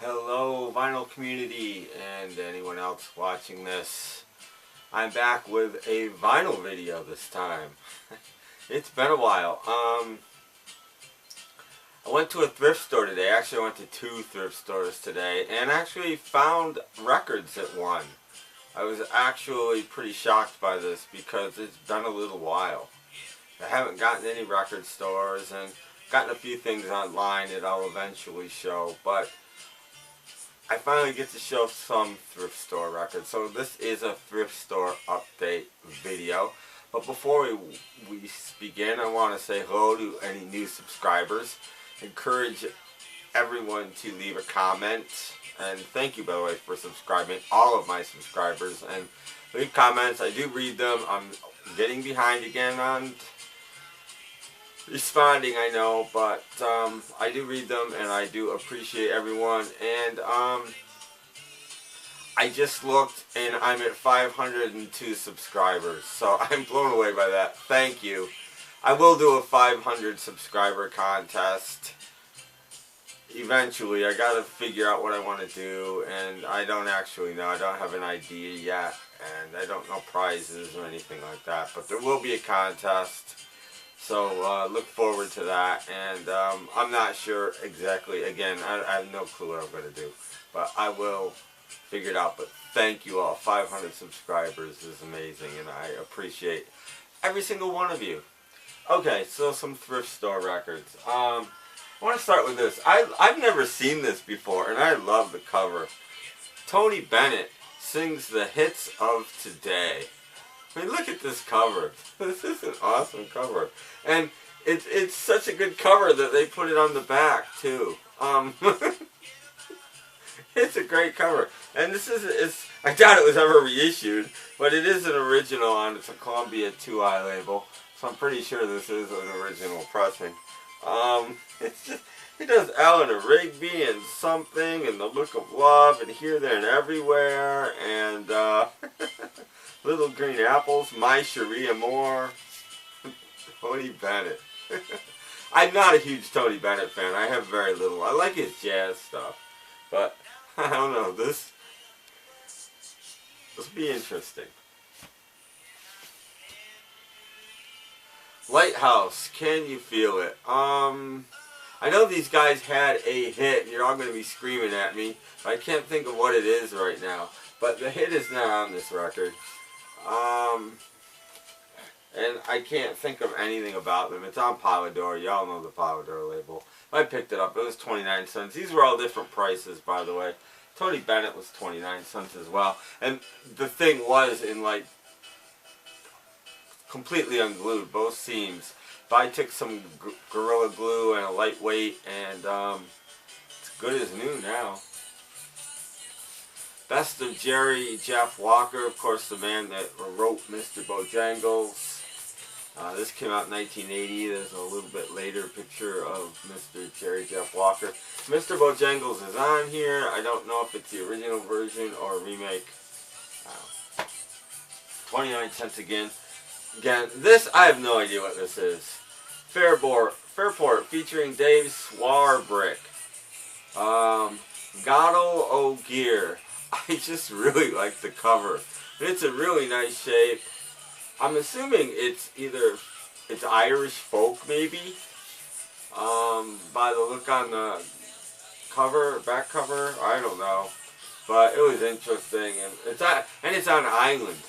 Hello, vinyl community and anyone else watching this. I'm back with a vinyl video this time. It's been a while. I went to a thrift store today. Actually, I went to two thrift stores today and actually found records at one. I was actually pretty shocked by this because it's been a little while. I haven't gotten any record stores and gotten a few things online that I'll eventually show, but I finally get to show some thrift store records. So this is a thrift store update video. But before we begin, I want to say hello to any new subscribers. Encourage everyone to leave a comment. And thank you, by the way, for subscribing. All of my subscribers. And leave comments. I do read them. I'm getting behind again on responding, I know, but I do read them and I do appreciate everyone. And I just looked and I'm at 502 subscribers, so I'm blown away by that. Thank you. I will do a 500 subscriber contest eventually. I gotta figure out what I want to do, and I don't actually know. I don't have an idea yet, and I don't know prizes or anything like that, but there will be a contest. So look forward to that, and I'm not sure exactly. Again, I have no clue what I'm going to do, but I will figure it out. But thank you all. 500 subscribers is amazing, and I appreciate every single one of you. Okay, so some thrift store records. I want to start with this. I've never seen this before, and I love the cover. Tony Bennett sings the hits of today. I mean, look at this cover. This is an awesome cover. And it's such a good cover that they put it on the back, too. It's a great cover. And this is, I doubt it was ever reissued, but it is an original on, it's a Columbia 2i label. So I'm pretty sure this is an original pressing. It's just, he does Eleanor Rigby and Something and The Look of Love and Here, There, and Everywhere and Little Green Apples, My Cherie Amour, Tony Bennett. I'm not a huge Tony Bennett fan. I have very little. I like his jazz stuff, but I don't know. This will be interesting. Lighthouse, Can You Feel It? I know these guys had a hit, and you're all going to be screaming at me. I can't think of what it is right now, but the hit is not on this record. And I can't think of anything about them. It's on Polydor. Y'all know the Polydor label. I picked it up. It was 29 cents. These were all different prices, by the way. Tony Bennett was 29 cents as well. And the thing was in, like, completely unglued, both seams. But I took some Gorilla Glue and a lightweight, and it's good as new now. Best of Jerry Jeff Walker, of course, the man that wrote Mr. Bojangles. This came out in 1980. There's a little bit later picture of Mr. Jerry Jeff Walker. Mr. Bojangles is on here. I don't know if it's the original version or a remake. 29 cents again. Again, this, I have no idea what this is. Fairport featuring Dave Swarbrick. Gottle O'Gear. I just really like the cover. It's a really nice shape. I'm assuming it's it's Irish folk, maybe. By the look on the cover, back cover, I don't know. But it was interesting, and it's on Island,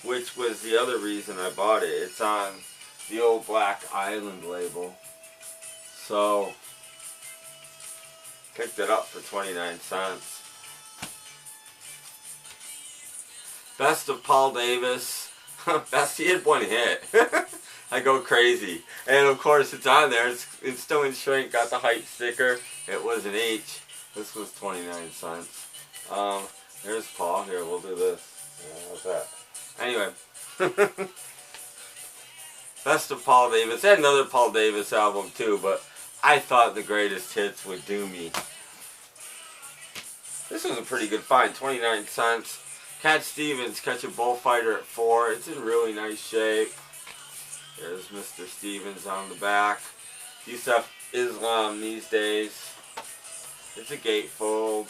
which was the other reason I bought it. It's on the old Black Island label. So picked it up for 29 cents. Best of Paul Davis. Best, he had one hit. I go crazy. And of course it's on there. It's still in shrink. Got the hype sticker. It was an H. This was 29 cents. There's Paul. Here, we'll do this. How's that? Anyway. Best of Paul Davis. I had another Paul Davis album too, but I thought the greatest hits would do me. This was a pretty good find. 29 cents. Cat Stevens, Catch a Bullfighter at 4. It's in really nice shape. There's Mr. Stevens on the back. Yusuf Islam these days. It's a gatefold.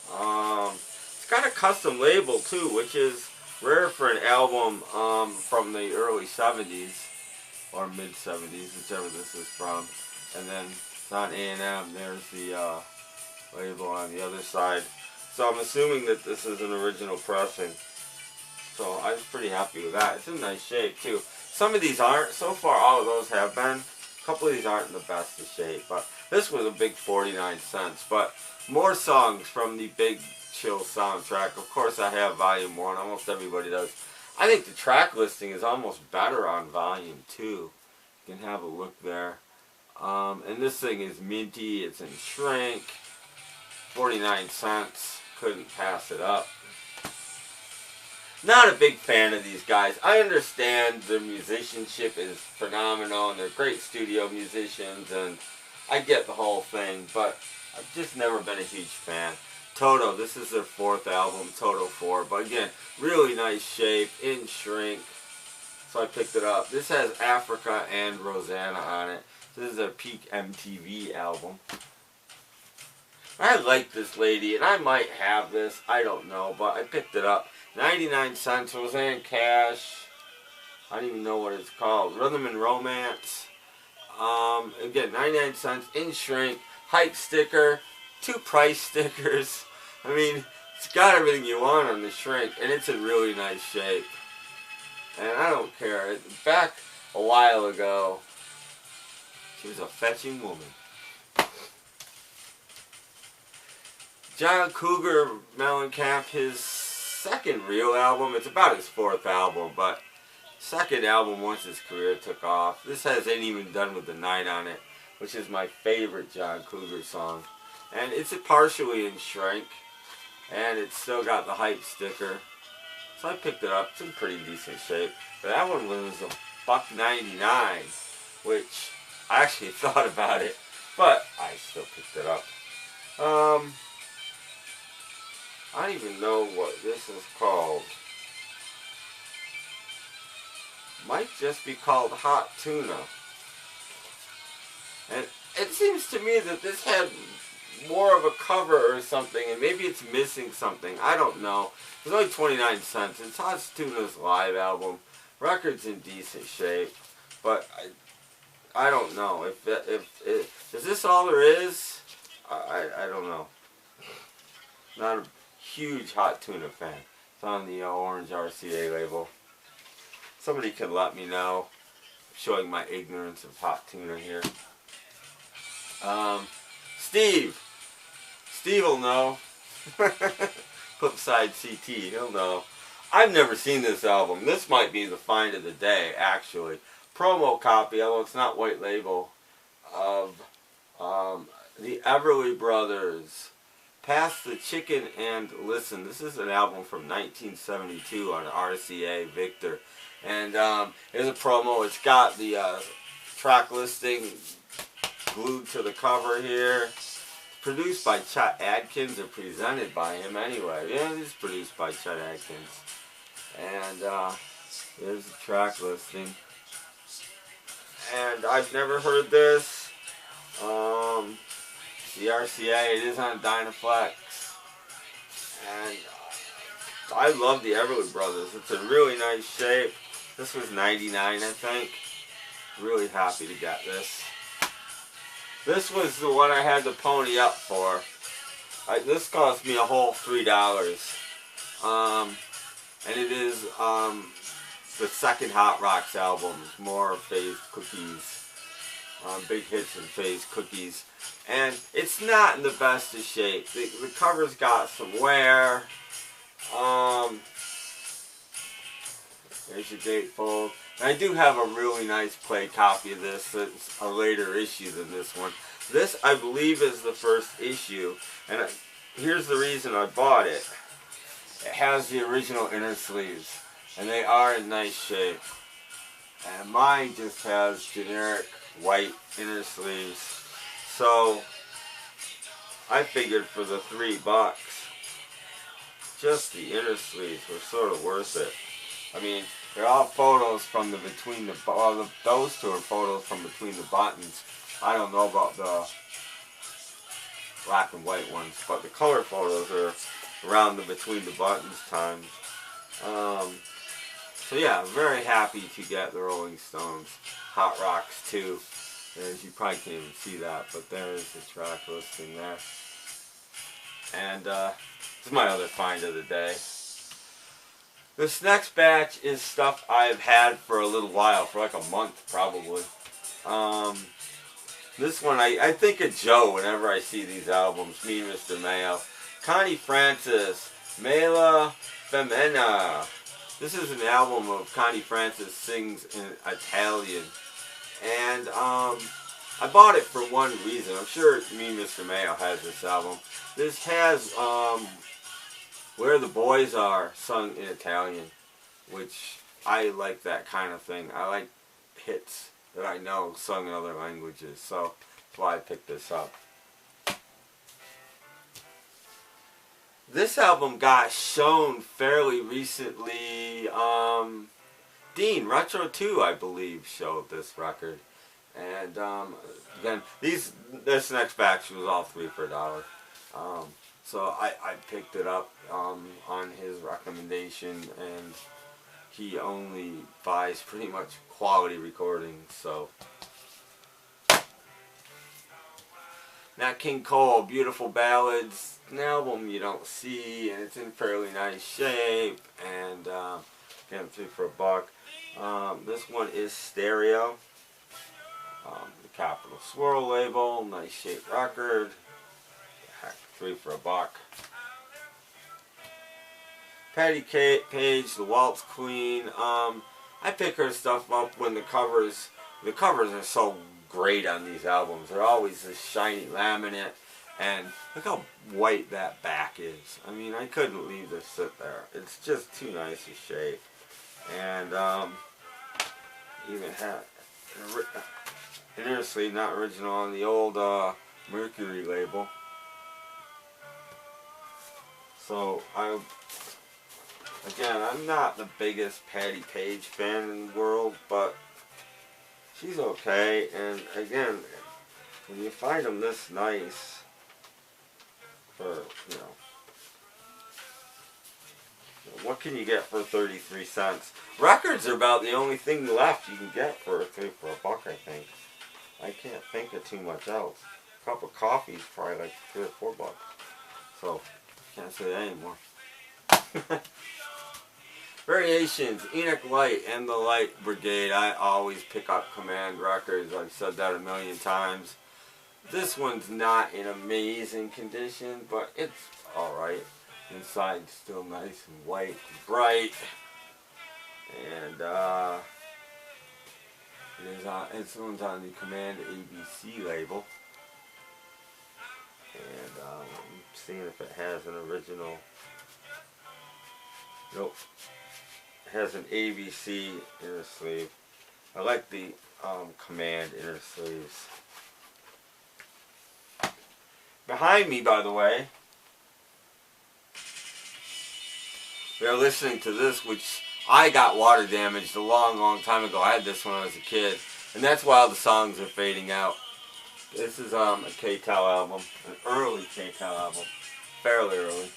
It's got a custom label too, which is rare for an album from the early 70s or mid 70s, whichever this is from. And then it's on A&M. There's the label on the other side. So I'm assuming that this is an original pressing. So I was pretty happy with that. It's in nice shape too. Some of these aren't. So far all of those have been. A couple of these aren't in the best of shape. But this was a big 49 cents. But more songs from the Big Chill soundtrack. Of course I have volume 1. Almost everybody does. I think the track listing is almost better on volume 2. You can have a look there. And this thing is minty. It's in shrink. 49 cents. Couldn't pass it up. Not a big fan of these guys. I understand their musicianship is phenomenal and they're great studio musicians and I get the whole thing, but I've just never been a huge fan. Toto, this is their 4th album, Toto 4, but again, really nice shape, in shrink, so I picked it up. This has Africa and Rosanna on it. This is a peak MTV album. I like this lady, and I might have this, I don't know, but I picked it up. 99 cents, Roseanne Cash. I don't even know what it's called. Rhythm and Romance. Again, 99 cents, in shrink, hype sticker, 2 price stickers. I mean, it's got everything you want on the shrink, and it's in really nice shape. And I don't care. Back a while ago, she was a fetching woman. John Cougar Mellencamp, his 2nd real album. It's about his 4th album, but 2nd album once his career took off. This has Ain't Even Done With The Night on it, which is my favorite John Cougar song. And it's partially in shrink, and it's still got the hype sticker. So I picked it up. It's in pretty decent shape. But that one was $1.99, which I actually thought about it, but I still picked it up. I don't even know what this is called. Might just be called Hot Tuna. And it seems to me that this had more of a cover or something, and maybe it's missing something. I don't know. It's only 29 cents. It's Hot Tuna's live album. Record's in decent shape, but I don't know. Is this all there is? I don't know. Not a huge Hot Tuna fan. It's on the orange RCA label. Somebody can let me know. Showing my ignorance of Hot Tuna here. Steve will know. Flipside CT, he'll know. I've never seen this album. This might be the find of the day, actually. Promo copy, although it's not white label, of the Everly Brothers. Pass the Chicken and Listen. This is an album from 1972 on RCA Victor. And here's a promo. It's got the track listing glued to the cover here. Produced by Chet Atkins, or presented by him anyway. Yeah, it's produced by Chet Atkins. And there's the track listing. And I've never heard this. The RCA, it is on Dynaflex. And I love the Everly Brothers. It's in really nice shape. This was $99, I think. Really happy to get this. This was the one I had to pony up for. This cost me a whole $3. And it is the second Hot Rocks album. More Phase Cookies. Big Hits and Phase Cookies. And it's not in the best of shape. The cover's got some wear. There's your gatefold. And I do have a really nice play copy of this. It's a later issue than this one. This, I believe, is the first issue. And here's the reason I bought it. It has the original inner sleeves. And they are in nice shape. And mine just has generic white inner sleeves. So I figured for the $3, just the inner sleeves were sort of worth it. I mean, they're all photos from the between the those two are photos from between the buttons. I don't know about the black and white ones, but the color photos are around the between the buttons time. So yeah, very happy to get the Rolling Stones Hot Rocks 2. As you probably can't even see that, but there's the track listing there. And this is my other find of the day. This next batch is stuff I've had for a little while, for like a month probably. This one, I think of Joe whenever I see these albums. Me and Mr. Mayo. Connie Francis, Mela Femina. This is an album of Connie Francis sings in Italian. And I bought it for one reason. I'm sure me and Mr. Mayo has this album. This has Where the Boys Are sung in Italian, which I like that kind of thing. I like hits that I know sung in other languages, so that's why I picked this up. This album got shown fairly recently. Dean Retro 2, I believe, showed this record. And again, this next batch was all 3 for $1. So I picked it up on his recommendation, and he only buys pretty much quality recordings. So Nat King Cole, Beautiful Ballads, an album you don't see, and it's in fairly nice shape. And again, 3 for $1. This one is stereo. The Capitol Swirl label, nice shaped record. Heck, 3 for $1. Patti Page, the Waltz Queen. I pick her stuff up when the covers are so great on these albums. They're always this shiny laminate, and look how white that back is. I mean, I couldn't leave this sit there. It's just too nice a shape. And even had an inner sleeve, not original, on the old Mercury label. So I'm not the biggest Patti Page fan in the world, but she's okay. And again, when you find them this nice for, what can you get for 33 cents? Records are about the only thing left you can get for 3 for $1, I think. I can't think of too much else. A cup of coffee is probably like $3 or $4. So, can't say that anymore. Variations, Enoch Light and the Light Brigade. I always pick up Command records. I've said that a million times. This one's not in amazing condition, but it's alright. Inside still nice and white and bright. And this one's on the Command ABC label. And I'm seeing if it has an original. Nope. It has an ABC inner sleeve. I like the Command inner sleeves. Behind me, by the way, we are listening to this, which I got water damaged a long time ago. I had this when I was a kid, and that's why all the songs are fading out. This is a K-Tel album, an early K-Tel album, fairly early.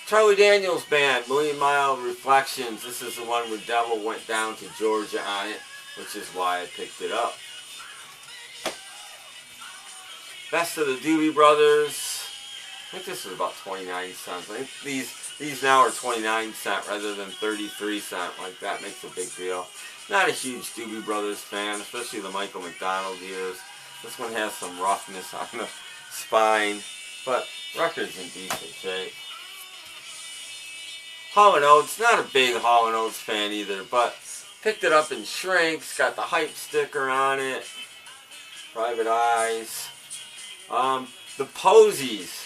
Charlie Daniels Band, Million Mile Reflections. This is the one where Devil went down to Georgia on it, which is why I picked it up. Best of the Doobie Brothers. I think this is about 29 cents. I think these now are 29 cents rather than 33 cents. Like, that makes a big deal. Not a huge Doobie Brothers fan, especially the Michael McDonald years. This one has some roughness on the spine, but record's in decent shape. Hall & Oates, not a big Hall & Oates fan either, but picked it up in shrinks, got the hype sticker on it, Private Eyes. The Posies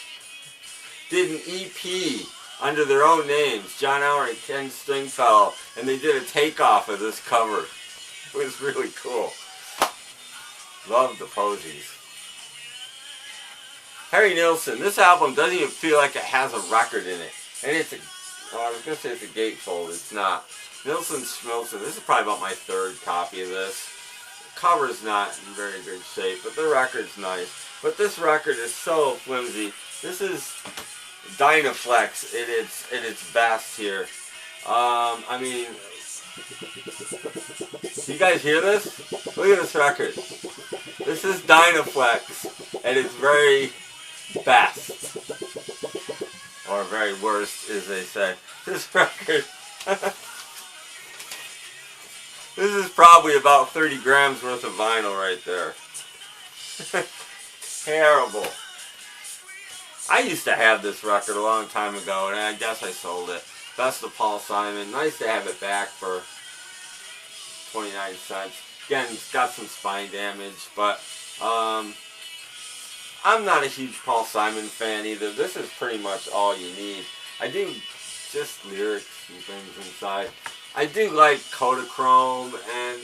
did an EP under their own names, John Howard and Ken Stringfellow, and they did a takeoff of this cover. It was really cool. Love the Posies. Harry Nilsson, this album doesn't even feel like it has a record in it. And it's a, I was going to say it's a gatefold, it's not. Nilsson Schmilsson, this is probably about my 3rd copy of this. cover's not in very good shape, but the record's nice. But this record is so flimsy. This is Dynaflex at its best here. I mean, you guys hear this? Look at this record. This is Dynaflex at its very best. Or very worst, as they say. This record, this is probably about 30 grams worth of vinyl right there. Terrible. I used to have this record a long time ago, and I guess I sold it. Best of Paul Simon. Nice to have it back for 29 cents. Again, it's got some spine damage, but I'm not a huge Paul Simon fan either. This is pretty much all you need. I do just lyrics and things inside. I do like Kodachrome, and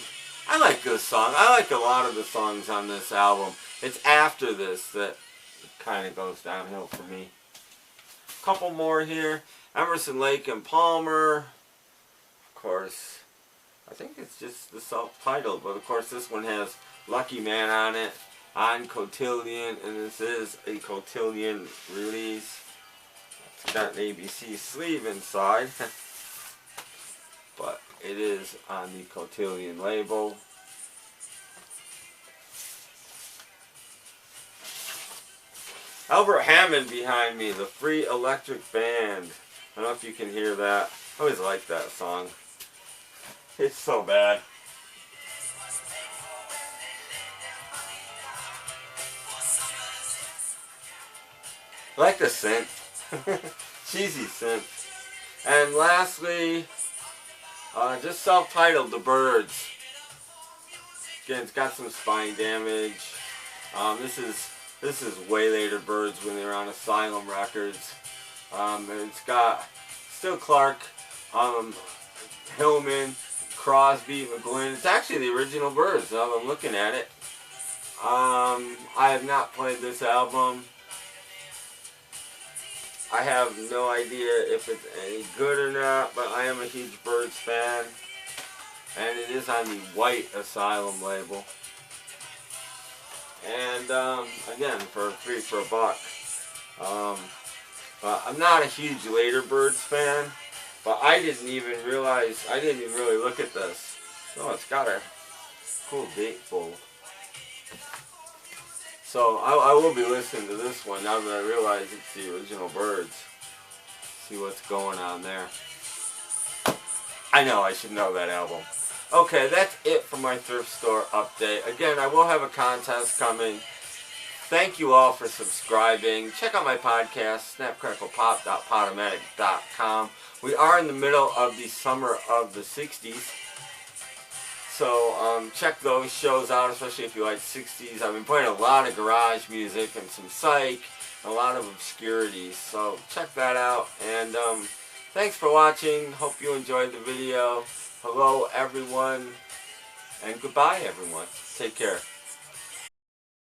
I like this song. I like a lot of the songs on this album. It's after this that it kind of goes downhill for me. A couple more here. Emerson, Lake and Palmer. Of course, I think it's just the self-titled, but of course this one has Lucky Man on it, on Cotillion, and this is a Cotillion release. It's got an ABC sleeve inside, but it is on the Cotillion label. Albert Hammond behind me, the Free Electric Band. I don't know if you can hear that. I always like that song. It's so bad. I like the synth. Cheesy synth. And lastly, just self-titled, The Birds. Again, it's got some spine damage. This is way later Birds when they were on Asylum Records. And it's got still Clark, Hillman, Crosby, McGuinn. It's actually the original Birds now that I'm looking at it. I have not played this album. I have no idea if it's any good or not, but I am a huge Birds fan. And it is on the white Asylum label. And again, for $1. I'm not a huge later Birds fan, but I didn't even really look at this. Oh, it's got a cool gatefold. So I will be listening to this one now that I realize it's the original Birds. See what's going on there. I know I should know that album. Okay, that's it for my thrift store update. Again, I will have a contest coming. Thank you all for subscribing. Check out my podcast, snapcracklepop.podomatic.com. We are in the middle of the summer of the 60s. So check those shows out, especially if you like 60s. I've been playing a lot of garage music and some psych, and a lot of obscurities. So check that out. And thanks for watching. Hope you enjoyed the video. Hello, everyone. And goodbye, everyone. Take care.